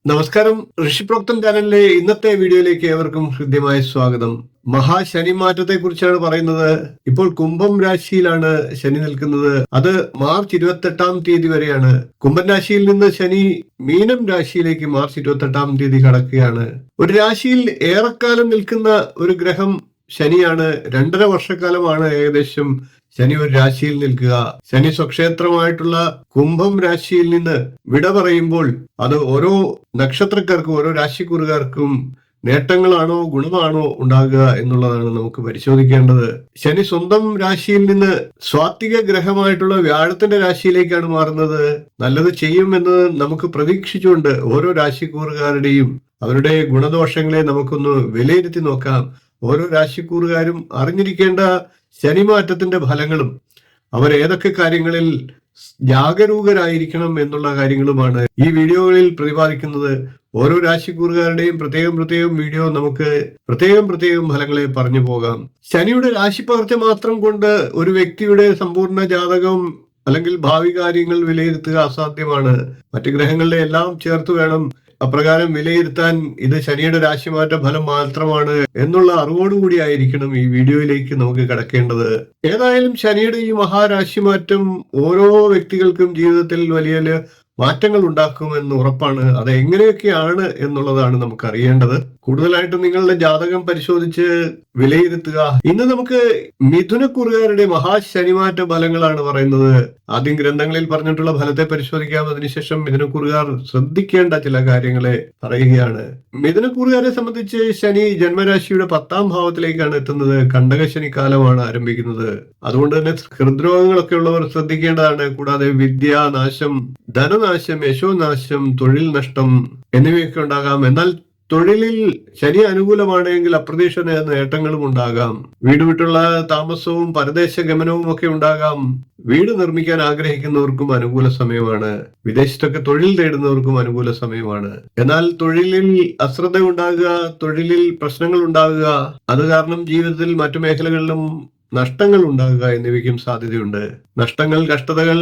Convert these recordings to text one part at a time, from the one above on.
നമസ്കാരം. ഋഷിപ്രോക്തം ചാനലിലെ ഇന്നത്തെ വീഡിയോയിലേക്ക് ഏവർക്കും ഹൃദ്യമായ സ്വാഗതം. മഹാശനി മാറ്റത്തെ കുറിച്ചാണ് പറയുന്നത്. ഇപ്പോൾ കുംഭം രാശിയിലാണ് ശനി നിൽക്കുന്നത്. അത് മാർച്ച് 28 വരെയാണ്. കുംഭൻ രാശിയിൽ നിന്ന് ശനി മീനം രാശിയിലേക്ക് മാർച്ച് 28 കടക്കുകയാണ്. ഒരു രാശിയിൽ ഏറെക്കാലം നിൽക്കുന്ന ഒരു ഗ്രഹം ശനിയാണ്. 2.5 വർഷക്കാലമാണ് ഏകദേശം ശനി ഒരു രാശിയിൽ നിൽക്കുക. ശനി സ്വക്ഷേത്രമായിട്ടുള്ള കുംഭം രാശിയിൽ നിന്ന് വിട പറയുമ്പോൾ അത് ഓരോ നക്ഷത്രക്കാർക്കും ഓരോ രാശിക്കൂറുകാർക്കും നേട്ടങ്ങളാണോ ഗുണമാണോ ഉണ്ടാകുക എന്നുള്ളതാണ് നമുക്ക് പരിശോധിക്കേണ്ടത്. ശനി സ്വന്തം രാശിയിൽ നിന്ന് സ്വാത്വിക ഗ്രഹമായിട്ടുള്ള വ്യാഴത്തിന്റെ രാശിയിലേക്കാണ് മാറുന്നത്. നല്ലത് ചെയ്യുമെന്ന് നമുക്ക് പ്രതീക്ഷിച്ചുകൊണ്ട് ഓരോ രാശിക്കൂറുകാരുടെയും അവരുടെ ഗുണദോഷങ്ങളെ നമുക്കൊന്ന് വിലയിരുത്തി നോക്കാം. ഓരോ രാശിക്കൂറുകാരും അറിഞ്ഞിരിക്കേണ്ട ശനിമാറ്റത്തിന്റെ ഫലങ്ങളും അവർ ഏതൊക്കെ കാര്യങ്ങളിൽ ജാഗരൂകരായിരിക്കണം എന്നുള്ള കാര്യങ്ങളുമാണ് ഈ വീഡിയോകളിൽ പ്രതിപാദിക്കുന്നത്. ഓരോ രാശിക്കൂറുകാരുടെയും പ്രത്യേകം വീഡിയോ നമുക്ക് പ്രത്യേകം ഫലങ്ങളെ പറഞ്ഞു പോകാം. ശനിയുടെ രാശിപ്പകർച്ച മാത്രം കൊണ്ട് ഒരു വ്യക്തിയുടെ സമ്പൂർണ്ണ ജാതകം അല്ലെങ്കിൽ ഭാവി കാര്യങ്ങൾ വിലയിരുത്തുക അസാധ്യമാണ്. മറ്റു ഗ്രഹങ്ങളുടെ എല്ലാം ചേർത്ത് വേണം അപ്രകാരം വിലയിരുത്താൻ. ഇത് ശനിയുടെ രാശിമാറ്റ ഫലം മാത്രമാണ് എന്നുള്ള അറിവോടുകൂടി ആയിരിക്കണം ഈ വീഡിയോയിലേക്ക് നമുക്ക് കടക്കേണ്ടത്. ഏതായാലും ശനിയുടെ ഈ മഹാരാശിമാറ്റം ഓരോ വ്യക്തികൾക്കും ജീവിതത്തിൽ വലിയ മാറ്റങ്ങൾ ഉണ്ടാക്കുമെന്ന് ഉറപ്പാണ്. അത് എങ്ങനെയൊക്കെയാണ് എന്നുള്ളതാണ് നമുക്ക് അറിയേണ്ടത്. കൂടുതലായിട്ടും നിങ്ങളുടെ ജാതകം പരിശോധിച്ച് വിലയിരുത്തുക. ഇന്ന് നമുക്ക് മിഥുനക്കൂറുകാരുടെ മഹാശനിമാറ്റ ഫലങ്ങളാണ് പറയുന്നത്. ആദ്യം ഗ്രന്ഥങ്ങളിൽ പറഞ്ഞിട്ടുള്ള ഫലത്തെ പരിശോധിക്കാം. അതിനുശേഷം മിഥുനക്കൂറുകാർ ശ്രദ്ധിക്കേണ്ട ചില കാര്യങ്ങളെ പറയുകയാണ്. മിഥുനക്കൂറുകാരെ സംബന്ധിച്ച് ശനി ജന്മരാശിയുടെ 10ാം ഭാവത്തിലേക്കാണ് എത്തുന്നത്. കണ്ടകശനി കാലമാണ് ആരംഭിക്കുന്നത്. അതുകൊണ്ട് തന്നെ ഹൃദ്രോഗങ്ങളൊക്കെ ഉള്ളവർ ശ്രദ്ധിക്കേണ്ടതാണ്. കൂടാതെ വിദ്യാനാശം, ധനനാശം, യശോനാശം, തൊഴിൽ നഷ്ടം എന്നിവയൊക്കെ ഉണ്ടാകാം. എന്നാൽ തൊഴിലിൽ ശനി അനുകൂലമാണെങ്കിൽ അപ്രതീക്ഷിത നേട്ടങ്ങളും ഉണ്ടാകാം. വീട് വിട്ടുള്ള താമസവും പരദേശ ഗമനവും ഒക്കെ ഉണ്ടാകാം. വീട് നിർമ്മിക്കാൻ ആഗ്രഹിക്കുന്നവർക്കും അനുകൂല സമയമാണ്. വിദേശത്തൊക്കെ തൊഴിൽ തേടുന്നവർക്കും അനുകൂല സമയമാണ്. എന്നാൽ തൊഴിലിൽ അശ്രദ്ധ ഉണ്ടാകുക, തൊഴിലിൽ പ്രശ്നങ്ങൾ ഉണ്ടാകുക, അത് കാരണം ജീവിതത്തിൽ മറ്റു മേഖലകളിലും നഷ്ടങ്ങൾ ഉണ്ടാകുക എന്നിവയ്ക്കും സാധ്യതയുണ്ട്. നഷ്ടങ്ങൾ, കഷ്ടതകൾ,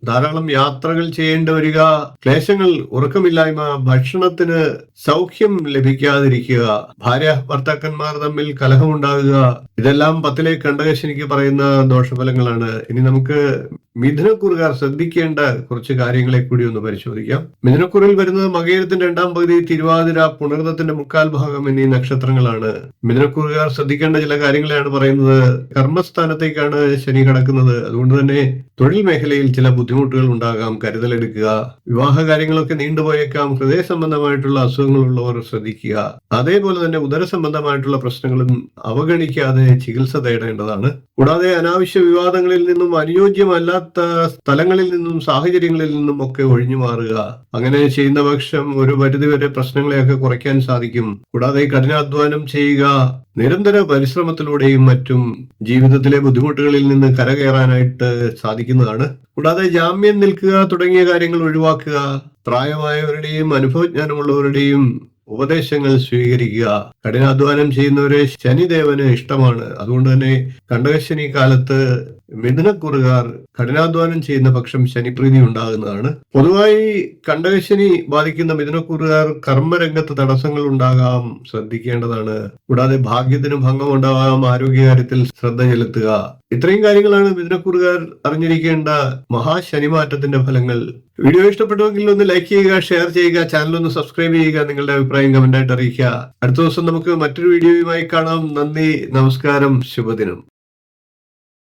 ധാരാളം യാത്രകൾ ചെയ്യേണ്ടി വരിക, ക്ലേശങ്ങൾ, ഉറക്കമില്ലായ്മ, ഭക്ഷണത്തിന് സൗഖ്യം ലഭിക്കാതിരിക്കുക, ഭാര്യ ഭർത്താക്കന്മാർ തമ്മിൽ കലഹമുണ്ടാകുക, ഇതെല്ലാം 10ലെ കണ്ടകശനിക്ക് പറയുന്ന ദോഷഫലങ്ങളാണ്. ഇനി നമുക്ക് മിഥുനക്കൂറുകാർ ശ്രദ്ധിക്കേണ്ട കുറച്ച് കാര്യങ്ങളെ കൂടി ഒന്ന് പരിശോധിക്കാം. മിഥുനക്കൂറിൽ വരുന്നത് മകയിരത്തിന്റെ 2ാം പകുതി, തിരുവാതിര, പുണർദത്തിന്റെ 3/4 ഭാഗം എന്നീ നക്ഷത്രങ്ങളാണ്. മിഥുനക്കൂറുകാർ ശ്രദ്ധിക്കേണ്ട ചില കാര്യങ്ങളെയാണ് പറയുന്നത്. കർമ്മസ്ഥാനത്തേക്കാണ് ശനി കടക്കുന്നത്. അതുകൊണ്ട് തന്നെ തൊഴിൽ മേഖലയിൽ ചില ബുദ്ധിമുട്ടുകൾ ഉണ്ടാകാം. കരുതലെടുക്കുക. വിവാഹ കാര്യങ്ങളൊക്കെ നീണ്ടുപോയേക്കാം. ഹൃദയ സംബന്ധമായിട്ടുള്ള അസുഖങ്ങളുള്ളവർ ശ്രദ്ധിക്കുക. അതേപോലെ തന്നെ ഉദര സംബന്ധമായിട്ടുള്ള പ്രശ്നങ്ങളും അവഗണിക്കാതെ ചികിത്സ തേടേണ്ടതാണ്. കൂടാതെ അനാവശ്യ വിവാദങ്ങളിൽ നിന്നും അനുയോജ്യമല്ലാത്ത സ്ഥലങ്ങളിൽ നിന്നും സാഹചര്യങ്ങളിൽ നിന്നും ഒക്കെ ഒഴിഞ്ഞു മാറുക. അങ്ങനെ ചെയ്യുന്ന പക്ഷം ഒരു പരിധിവരെ പ്രശ്നങ്ങളെയൊക്കെ കുറയ്ക്കാൻ സാധിക്കും. കൂടാതെ കഠിനാധ്വാനം ചെയ്യുക. നിരന്തര പരിശ്രമത്തിലൂടെയും മറ്റും ജീവിതത്തിലെ ബുദ്ധിമുട്ടുകളിൽ നിന്ന് കരകയറാനായിട്ട് സാധിക്കുന്നതാണ്. കൂടാതെ ജാമ്യം നിൽക്കുക തുടങ്ങിയ കാര്യങ്ങൾ ഒഴിവാക്കുക. പ്രായമായവരുടെയും അനുഭവജ്ഞാനമുള്ളവരുടെയും ഉപദേശങ്ങൾ സ്വീകരിക്കുക. കഠിനാധ്വാനം ചെയ്യുന്നവരെ ശനിദേവന് ഇഷ്ടമാണ്. അതുകൊണ്ട് തന്നെ കണ്ടകശനി കാലത്ത് മിഥുനക്കൂറുകാർ കഠിനാധ്വാനം ചെയ്യുന്ന പക്ഷം ശനിപ്രീതി ഉണ്ടാകുന്നതാണ്. പൊതുവായി കണ്ടകശനി ബാധിക്കുന്ന മിഥുനക്കൂറുകാർ കർമ്മരംഗത്ത് തടസ്സങ്ങൾ ഉണ്ടാകാം, ശ്രദ്ധിക്കേണ്ടതാണ്. കൂടാതെ ഭാഗ്യത്തിന് ഭംഗം ഉണ്ടാകാം. ആരോഗ്യകാര്യത്തിൽ ശ്രദ്ധ ചെലുത്തുക. ഇത്രയും കാര്യങ്ങളാണ് മിഥുനക്കൂറുകാർ അറിഞ്ഞിരിക്കേണ്ട മഹാശനിമാറ്റത്തിന്റെ ഫലങ്ങൾ. വീഡിയോ ഇഷ്ടപ്പെട്ടുവെങ്കിൽ ഒന്ന് ലൈക്ക് ചെയ്യുക, ഷെയർ ചെയ്യുക, ചാനൽ ഒന്ന് സബ്സ്ക്രൈബ് ചെയ്യുക, നിങ്ങളുടെ അഭിപ്രായം കമന്റായിട്ട് അറിയിക്കുക. അടുത്ത ദിവസം നമുക്ക് മറ്റൊരു വീഡിയോയുമായി കാണാം. നന്ദി, നമസ്കാരം, ശുഭദിനം.